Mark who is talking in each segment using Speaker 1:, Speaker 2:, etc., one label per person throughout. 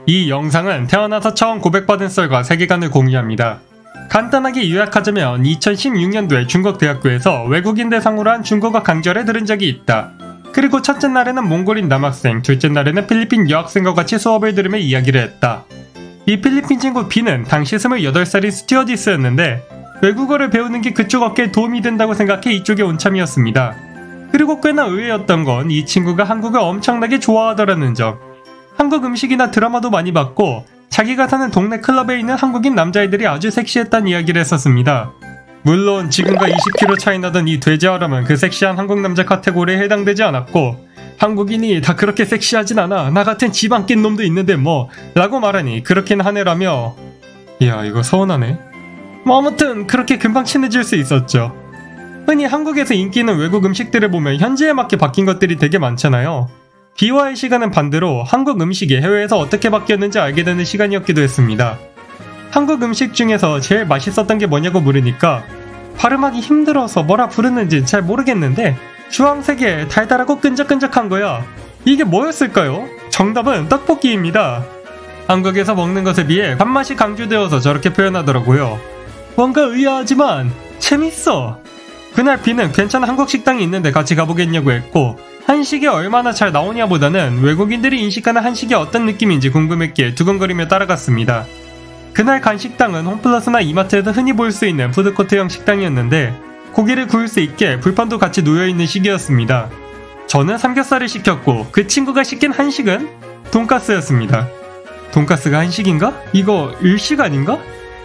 Speaker 1: 이 영상은 태어나서 처음 고백받은 썰과 세계관을 공유합니다. 간단하게 요약하자면 2016년도에 중국 대학교에서 외국인 대상으로 한 중국어 강좌를 들은 적이 있다. 그리고 첫째 날에는 몽골인 남학생, 둘째 날에는 필리핀 여학생과 같이 수업을 들으며 이야기를 했다. 이 필리핀 친구 B는 당시 28살인 스튜어디스였는데 외국어를 배우는 게 그쪽 업계에 도움이 된다고 생각해 이쪽에 온 참이었습니다. 그리고 꽤나 의외였던 건 이 친구가 한국을 엄청나게 좋아하더라는 점. 한국 음식이나 드라마도 많이 봤고 자기가 사는 동네 클럽에 있는 한국인 남자애들이 아주 섹시했다는 이야기를 했었습니다. 물론 지금과 20kg 차이 나던 이 돼지아람은 그 섹시한 한국 남자 카테고리에 해당되지 않았고 한국인이 다 그렇게 섹시하진 않아, 나 같은 지방 낀 놈도 있는데 뭐 라고 말하니 그렇긴 하네라며. 이야, 이거 서운하네. 뭐 아무튼 그렇게 금방 친해질 수 있었죠. 흔히 한국에서 인기 있는 외국 음식들을 보면 현지에 맞게 바뀐 것들이 되게 많잖아요. B와의 시간은 반대로 한국 음식이 해외에서 어떻게 바뀌었는지 알게 되는 시간이었기도 했습니다. 한국 음식 중에서 제일 맛있었던 게 뭐냐고 물으니까 발음하기 힘들어서 뭐라 부르는지 잘 모르겠는데 주황색에 달달하고 끈적끈적한 거야. 이게 뭐였을까요? 정답은 떡볶이입니다. 한국에서 먹는 것에 비해 밥맛이 강조되어서 저렇게 표현하더라고요. 뭔가 의아하지만 재밌어. 그날 B는 괜찮은 한국 식당이 있는데 같이 가보겠냐고 했고 한식이 얼마나 잘 나오냐 보다는 외국인들이 인식하는 한식이 어떤 느낌인지 궁금했기에 두근거리며 따라갔습니다. 그날 간 식당은 홈플러스나 이마트에서 흔히 볼 수 있는 푸드코트형 식당이었는데 고기를 구울 수 있게 불판도 같이 놓여있는 시기였습니다. 저는 삼겹살을 시켰고 그 친구가 시킨 한식은 돈가스였습니다. 돈가스가 한식인가? 이거 일식 아닌가?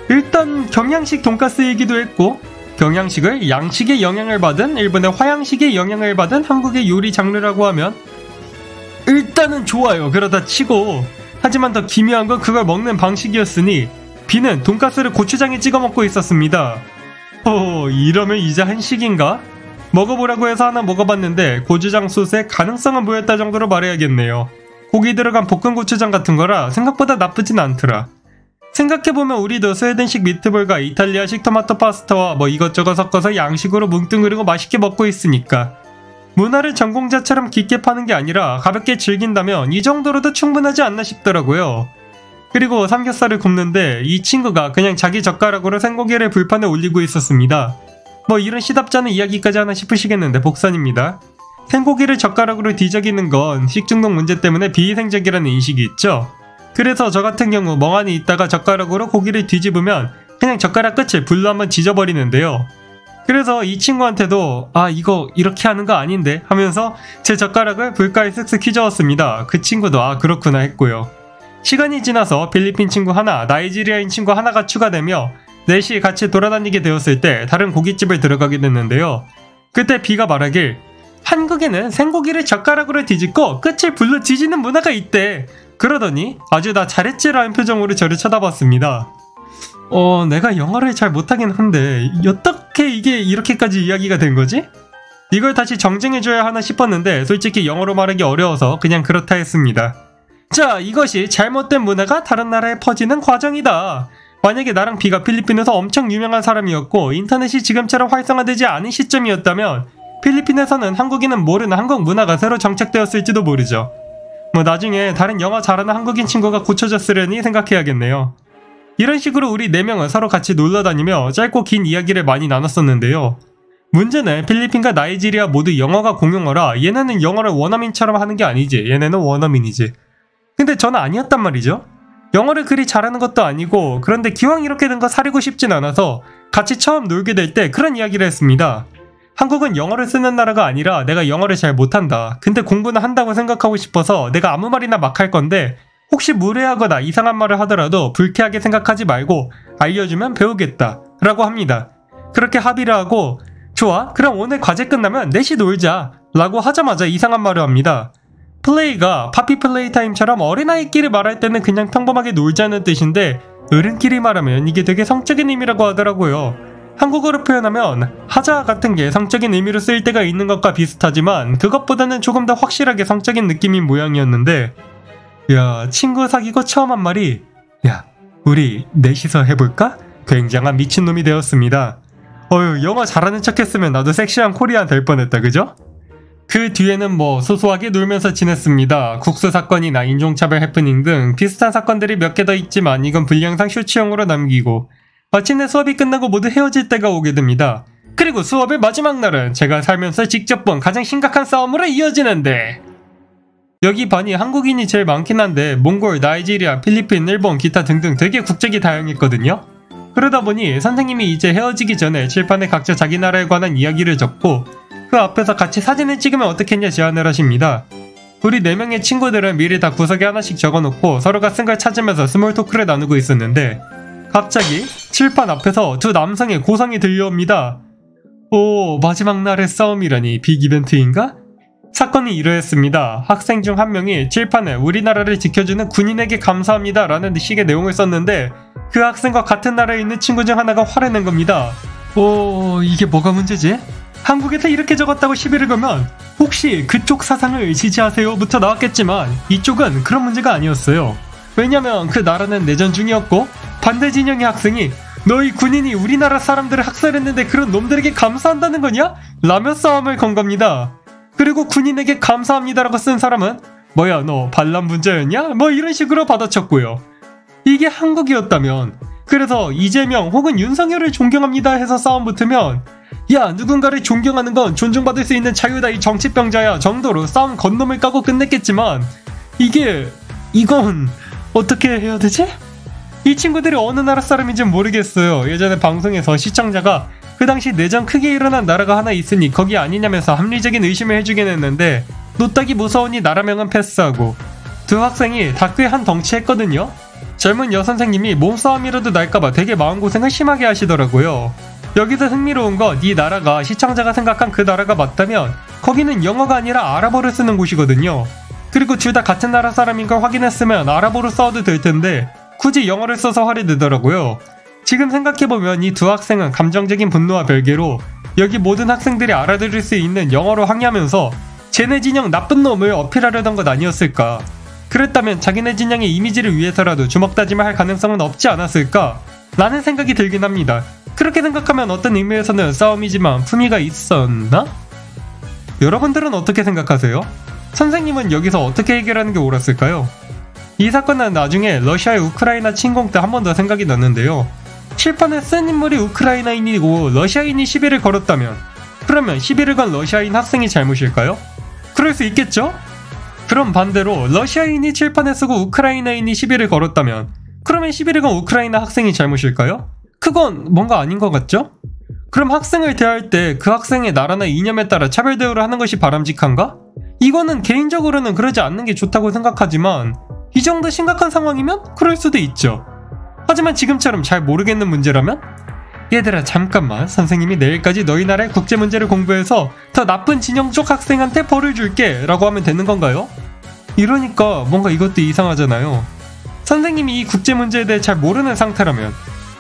Speaker 1: 일단 경양식 돈가스이기도 했고 경양식을 양식의 영향을 받은 일본의 화양식의 영향을 받은 한국의 요리 장르라고 하면 일단은 좋아요. 그러다 치고 하지만 더 기묘한 건 그걸 먹는 방식이었으니 B는 돈가스를 고추장에 찍어 먹고 있었습니다. 이러면 이제 한식인가? 먹어보라고 해서 하나 먹어봤는데 고추장 소스에 가능성은 보였다 정도로 말해야겠네요. 고기 들어간 볶은 고추장 같은 거라 생각보다 나쁘진 않더라. 생각해보면 우리도 스웨덴식 미트볼과 이탈리아식 토마토 파스타와 뭐 이것저것 섞어서 양식으로 뭉뚱그리고 맛있게 먹고 있으니까 문화를 전공자처럼 깊게 파는 게 아니라 가볍게 즐긴다면 이 정도로도 충분하지 않나 싶더라고요. 그리고 삼겹살을 굽는데 이 친구가 그냥 자기 젓가락으로 생고기를 불판에 올리고 있었습니다. 뭐 이런 시답잖은 이야기까지 하나 싶으시겠는데 복선입니다. 생고기를 젓가락으로 뒤적이는 건 식중독 문제 때문에 비위생적이라는 인식이 있죠. 그래서 저 같은 경우 멍하니 있다가 젓가락으로 고기를 뒤집으면 그냥 젓가락 끝을 불로 한번 지져버리는데요. 그래서 이 친구한테도 이거 이렇게 하는 거 아닌데 하면서 제 젓가락을 불가에 쓱쓱 휘저었습니다. 그 친구도 그렇구나 했고요. 시간이 지나서 필리핀 친구 하나, 나이지리아인 친구 하나가 추가되며 넷이 같이 돌아다니게 되었을 때 다른 고깃집을 들어가게 됐는데요. 그때 B가 말하길 한국에는 생고기를 젓가락으로 뒤집고 끝을 불로 지지는 문화가 있대. 그러더니 아주 나 잘했지라는 표정으로 저를 쳐다봤습니다. 내가 영어를 잘 못하긴 한데 어떻게 이게 이렇게까지 이야기가 된 거지? 이걸 다시 정정해줘야 하나 싶었는데 솔직히 영어로 말하기 어려워서 그냥 그렇다 했습니다. 자, 이것이 잘못된 문화가 다른 나라에 퍼지는 과정이다. 만약에 나랑 B가 필리핀에서 엄청 유명한 사람이었고 인터넷이 지금처럼 활성화되지 않은 시점이었다면 필리핀에서는 한국인은 모르는 한국 문화가 새로 정착되었을지도 모르죠. 뭐 나중에 다른 영어 잘하는 한국인 친구가 고쳐줬으려니 생각해야겠네요. 이런 식으로 우리 4명은 서로 같이 놀러다니며 짧고 긴 이야기를 많이 나눴었는데요. 문제는 필리핀과 나이지리아 모두 영어가 공용어라 얘네는 영어를 원어민처럼 하는 게 아니지, 얘네는 원어민이지. 근데 저는 아니었단 말이죠. 영어를 그리 잘하는 것도 아니고 그런데 기왕 이렇게 된 거 사리고 싶진 않아서 같이 처음 놀게 될 때 그런 이야기를 했습니다. 한국은 영어를 쓰는 나라가 아니라 내가 영어를 잘 못한다. 근데 공부는 한다고 생각하고 싶어서 내가 아무 말이나 막 할 건데 혹시 무례하거나 이상한 말을 하더라도 불쾌하게 생각하지 말고 알려주면 배우겠다 라고 합니다. 그렇게 합의를 하고 좋아, 그럼 오늘 과제 끝나면 넷이 놀자 라고 하자마자 이상한 말을 합니다. 플레이가 파피 플레이 타임처럼 어린아이끼리 말할 때는 그냥 평범하게 놀자는 뜻인데 어른끼리 말하면 이게 되게 성적인 의미라고 하더라고요. 한국어로 표현하면 하자 같은 게 성적인 의미로 쓰일 때가 있는 것과 비슷하지만 그것보다는 조금 더 확실하게 성적인 느낌인 모양이었는데 야, 친구 사귀고 처음 한 말이 야, 우리 넷이서 해볼까? 굉장한 미친놈이 되었습니다. 영어 잘하는 척 했으면 나도 섹시한 코리안 될 뻔했다, 그죠? 그 뒤에는 뭐 소소하게 놀면서 지냈습니다. 국수 사건이나 인종차별 해프닝 등 비슷한 사건들이 몇 개 더 있지만 이건 분량상 쇼츠용으로 남기고 마침내 수업이 끝나고 모두 헤어질 때가 오게 됩니다. 그리고 수업의 마지막 날은 제가 살면서 직접 본 가장 심각한 싸움으로 이어지는데, 여기 반이 한국인이 제일 많긴 한데 몽골, 나이지리아, 필리핀, 일본, 기타 등등 되게 국적이 다양했거든요. 그러다 보니 선생님이 이제 헤어지기 전에 칠판에 각자 자기 나라에 관한 이야기를 적고 그 앞에서 같이 사진을 찍으면 어떻겠냐 제안을 하십니다. 우리 4명의 친구들은 미리 다 구석에 하나씩 적어놓고 서로가 쓴 걸 찾으면서 스몰 토크를 나누고 있었는데 갑자기 칠판 앞에서 두 남성의 고성이 들려옵니다. 오, 마지막 날의 싸움이라니 빅 이벤트인가? 사건이 이러했습니다. 학생 중 한 명이 칠판에 우리나라를 지켜주는 군인에게 감사합니다 라는 식의 내용을 썼는데 그 학생과 같은 나라에 있는 친구 중 하나가 화를 낸 겁니다. 오, 이게 뭐가 문제지? 한국에서 이렇게 적었다고 시비를 걸면 혹시 그쪽 사상을 지지하세요? 부터 나왔겠지만 이쪽은 그런 문제가 아니었어요. 왜냐면 그 나라는 내전 중이었고 반대 진영의 학생이 너희 군인이 우리나라 사람들을 학살했는데 그런 놈들에게 감사한다는 거냐? 라며 싸움을 건 겁니다. 그리고 군인에게 감사합니다라고 쓴 사람은 뭐야 너 반란 분자였냐? 뭐 이런 식으로 받아쳤고요. 이게 한국이었다면, 그래서 이재명 혹은 윤석열을 존경합니다 해서 싸움 붙으면 야 누군가를 존경하는 건 존중받을 수 있는 자유다 이 정치병자야 정도로 싸움 건너물 까고 끝냈겠지만 이건 어떻게 해야 되지? 이 친구들이 어느 나라 사람인지 모르겠어요. 예전에 방송에서 시청자가 그 당시 내전 크게 일어난 나라가 하나 있으니 거기 아니냐면서 합리적인 의심을 해주긴 했는데 노딱이 무서우니 나라명은 패스하고 두 학생이 다크에 한 덩치 했거든요. 젊은 여선생님이 몸싸움이라도 날까봐 되게 마음고생을 심하게 하시더라고요. 여기서 흥미로운 건 이 나라가 시청자가 생각한 그 나라가 맞다면 거기는 영어가 아니라 아랍어를 쓰는 곳이거든요. 그리고 둘 다 같은 나라 사람인 걸 확인했으면 아랍어로 써도 될 텐데 굳이 영어를 써서 화를 내더라고요. 지금 생각해보면 이 두 학생은 감정적인 분노와 별개로 여기 모든 학생들이 알아들을 수 있는 영어로 항의하면서 쟤네 진영 나쁜 놈을 어필하려던 것 아니었을까. 그랬다면 자기네 진영의 이미지를 위해서라도 주먹다짐을 할 가능성은 없지 않았을까 라는 생각이 들긴 합니다. 그렇게 생각하면 어떤 의미에서는 싸움이지만 품위가 있었나? 여러분들은 어떻게 생각하세요? 선생님은 여기서 어떻게 해결하는 게 옳았을까요? 이 사건은 나중에 러시아의 우크라이나 침공 때 한 번 더 생각이 났는데요. 칠판에 쓴 인물이 우크라이나인이고 러시아인이 시비를 걸었다면 그러면 시비를 건 러시아인 학생이 잘못일까요? 그럴 수 있겠죠? 그럼 반대로 러시아인이 칠판에 쓰고 우크라이나인이 시비를 걸었다면 그러면 시비를 건 우크라이나 학생이 잘못일까요? 그건 뭔가 아닌 것 같죠? 그럼 학생을 대할 때 그 학생의 나라나 이념에 따라 차별 대우를 하는 것이 바람직한가? 이거는 개인적으로는 그러지 않는 게 좋다고 생각하지만 이 정도 심각한 상황이면 그럴 수도 있죠. 하지만 지금처럼 잘 모르겠는 문제라면 얘들아 잠깐만 선생님이 내일까지 너희 나라의 국제 문제를 공부해서 더 나쁜 진영 쪽 학생한테 벌을 줄게 라고 하면 되는 건가요? 이러니까 뭔가 이것도 이상하잖아요. 선생님이 이 국제 문제에 대해 잘 모르는 상태라면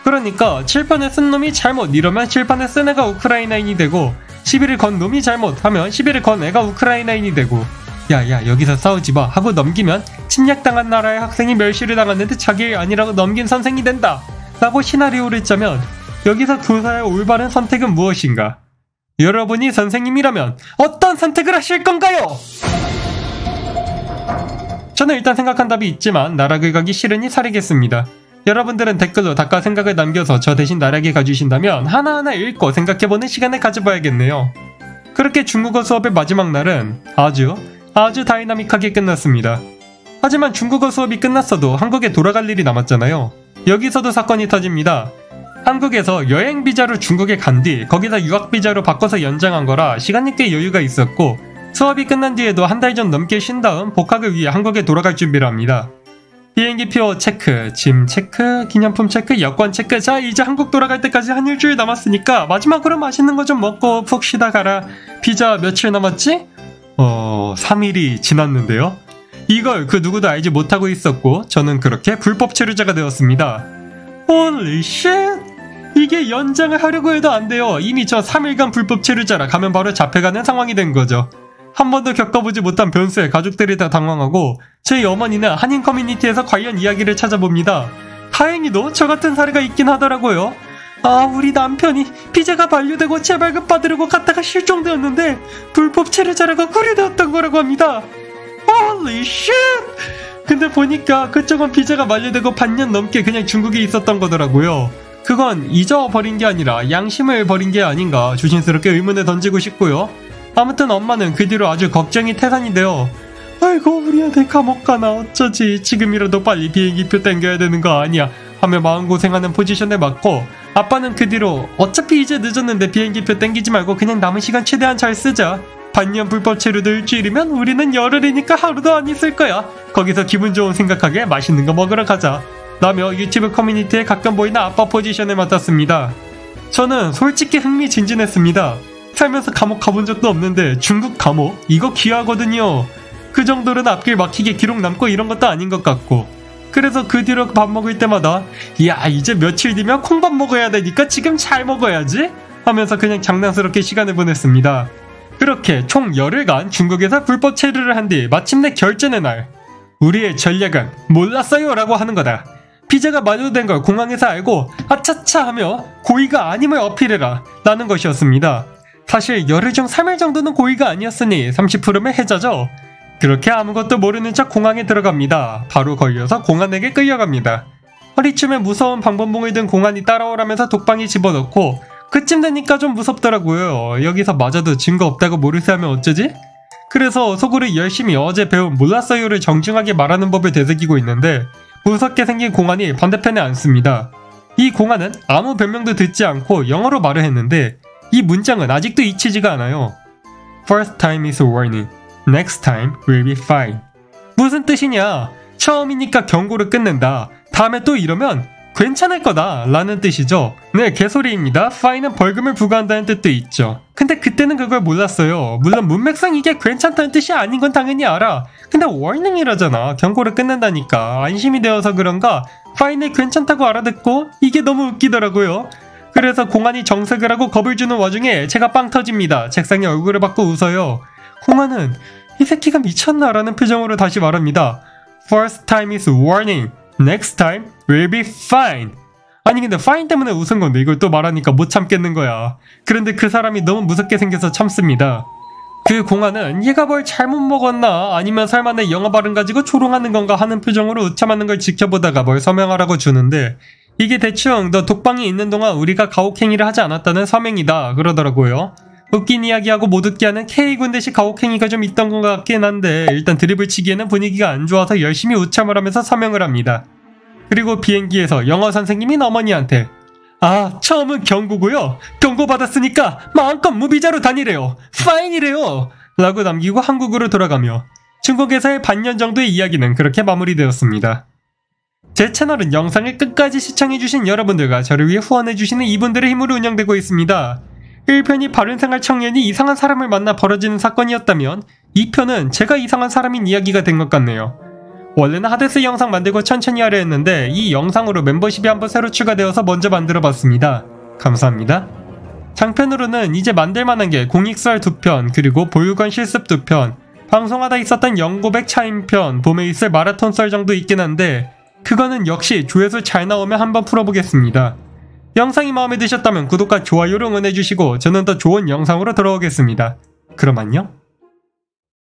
Speaker 1: 그러니까 칠판에 쓴 놈이 잘못 이러면 칠판에 쓴 애가 우크라이나인이 되고 시비를 건 놈이 잘못하면 시비를 건 애가 우크라이나인이 되고 야야 여기서 싸우지 마 하고 넘기면 침략당한 나라의 학생이 멸시를 당했는데 자기 일 아니라고 넘긴 선생이 된다 라고 시나리오를 짜면 여기서 교사의 올바른 선택은 무엇인가? 여러분이 선생님이라면 어떤 선택을 하실 건가요? 저는 일단 생각한 답이 있지만 나락을 가기 싫으니 사리겠습니다. 여러분들은 댓글로 답과 생각을 남겨서 저 대신 나락에 가주신다면 하나하나 읽고 생각해보는 시간을 가져봐야겠네요. 그렇게 중국어 수업의 마지막 날은 아주 다이나믹하게 끝났습니다. 하지만 중국어 수업이 끝났어도 한국에 돌아갈 일이 남았잖아요. 여기서도 사건이 터집니다. 한국에서 여행 비자로 중국에 간 뒤 거기다 유학 비자로 바꿔서 연장한 거라 시간이 꽤 여유가 있었고 수업이 끝난 뒤에도 한 달 전 넘게 쉰 다음 복학을 위해 한국에 돌아갈 준비를 합니다. 비행기표 체크, 짐 체크, 기념품 체크, 여권 체크. 자 이제 한국 돌아갈 때까지 한 일주일 남았으니까 마지막으로 맛있는 거 좀 먹고 푹 쉬다 가라. 비자 며칠 남았지? 3일이 지났는데요. 이걸 그 누구도 알지 못하고 있었고 저는 그렇게 불법 체류자가 되었습니다. Holy shit! 이게 연장을 하려고 해도 안 돼요. 이미 저 3일간 불법 체류자라 가면 바로 잡혀가는 상황이 된 거죠. 한 번도 겪어보지 못한 변수에 가족들이 다 당황하고 저희 어머니는 한인 커뮤니티에서 관련 이야기를 찾아봅니다. 다행히도 저 같은 사례가 있긴 하더라고요. 우리 남편이 비자가 만료되고 재발급 받으려고 갔다가 실종되었는데 불법 체류자라고 구류되었던 거라고 합니다. Holy shit! 근데 보니까 그쪽은 비자가 만료되고 반년 넘게 그냥 중국에 있었던 거더라고요. 그건 잊어버린 게 아니라 양심을 버린 게 아닌가 조심스럽게 의문을 던지고 싶고요. 아무튼 엄마는 그 뒤로 아주 걱정이 태산이 되어 아이고 우리 아들 감옥 가나 어쩌지 지금이라도 빨리 비행기표 땡겨야 되는 거 아니야 하며 마음고생하는 포지션에 맞고 아빠는 그 뒤로 어차피 이제 늦었는데 비행기표 땡기지 말고 그냥 남은 시간 최대한 잘 쓰자. 반년 불법 체류도 일주일이면 우리는 열흘이니까 하루도 안 있을 거야. 거기서 기분 좋은 생각하게 맛있는 거 먹으러 가자. 라며 유튜브 커뮤니티에 가끔 보이는 아빠 포지션을 맡았습니다. 저는 솔직히 흥미진진했습니다. 살면서 감옥 가본 적도 없는데 중국 감옥? 이거 귀하거든요. 그 정도로는 앞길 막히게 기록 남고 이런 것도 아닌 것 같고 그래서 그 뒤로 밥 먹을 때마다 야 이제 며칠 뒤면 콩밥 먹어야 되니까 지금 잘 먹어야지 하면서 그냥 장난스럽게 시간을 보냈습니다. 그렇게 총 열흘간 중국에서 불법 체류를 한 뒤 마침내 결전의 날 우리의 전략은 몰랐어요 라고 하는 거다. 비자가 만료된 걸 공항에서 알고 아차차 하며 고의가 아님을 어필해라 라는 것이었습니다. 사실 열흘 중 3일 정도는 고의가 아니었으니 30%면 해자죠. 그렇게 아무것도 모르는 척 공항에 들어갑니다. 바로 걸려서 공안에게 끌려갑니다. 허리춤에 무서운 방범봉을 든 공안이 따라오라면서 독방에 집어넣고 그쯤 되니까 좀 무섭더라고요. 여기서 맞아도 증거 없다고 모르쇠 하면 어쩌지? 그래서 속으로 열심히 어제 배운 몰랐어요를 정중하게 말하는 법을 되새기고 있는데 무섭게 생긴 공안이 반대편에 앉습니다. 이 공안은 아무 변명도 듣지 않고 영어로 말을 했는데 이 문장은 아직도 잊히지가 않아요. First time is a warning. Next time will be fine. 무슨 뜻이냐? 처음이니까 경고를 끊는다. 다음에 또 이러면 괜찮을 거다 라는 뜻이죠. 네, 개소리입니다. fine은 벌금을 부과한다는 뜻도 있죠. 근데 그때는 그걸 몰랐어요. 물론 문맥상 이게 괜찮다는 뜻이 아닌 건 당연히 알아. 근데 warning이라잖아. 경고를 끊는다니까. 안심이 되어서 그런가 fine을 괜찮다고 알아듣고 이게 너무 웃기더라고요. 그래서 공안이 정색을 하고 겁을 주는 와중에 제가 빵 터집니다. 책상에 얼굴을 받고 웃어요. 공안은 이 새끼가 미쳤나 라는 표정으로 다시 말합니다. First time is warning. Next time will be fine. 아니 근데 fine 때문에 웃은 건데 이걸 또 말하니까 못 참겠는 거야. 그런데 그 사람이 너무 무섭게 생겨서 참습니다. 그 공안은 얘가 뭘 잘못 먹었나 아니면 설마 내 영어 발음 가지고 조롱하는 건가 하는 표정으로 웃참하는 걸 지켜보다가 뭘 서명하라고 주는데 이게 대충 너 독방에 있는 동안 우리가 가혹행위를 하지 않았다는 서명이다 그러더라고요. 웃긴 이야기하고 못 웃게 하는 K군대식 가혹행위가 좀 있던 것 같긴 한데 일단 드립을 치기에는 분위기가 안 좋아서 열심히 웃참을 하면서 서명을 합니다. 그리고 비행기에서 영어 선생님인 어머니한테 처음은 경고고요. 경고받았으니까 마음껏 무비자로 다니래요. 파인이래요. 라고 남기고 한국으로 돌아가며 중국에서의 반년 정도의 이야기는 그렇게 마무리되었습니다. 제 채널은 영상을 끝까지 시청해주신 여러분들과 저를 위해 후원해주시는 이분들의 힘으로 운영되고 있습니다. 1편이 바른생활 청년이 이상한 사람을 만나 벌어지는 사건이었다면 2편은 제가 이상한 사람인 이야기가 된 것 같네요. 원래는 하데스 영상 만들고 천천히 하려 했는데 이 영상으로 멤버십이 한번 새로 추가되어서 먼저 만들어봤습니다. 감사합니다. 장편으로는 이제 만들만한 게 공익설 2편 그리고 보육원 실습 2편 방송하다 있었던 영고백 차임편 봄에 있을 마라톤 썰 정도 있긴 한데 그거는 역시 조회수 잘 나오면 한번 풀어보겠습니다. 영상이 마음에 드셨다면 구독과 좋아요를 응원해주시고 저는 더 좋은 영상으로 돌아오겠습니다. 그럼 안녕?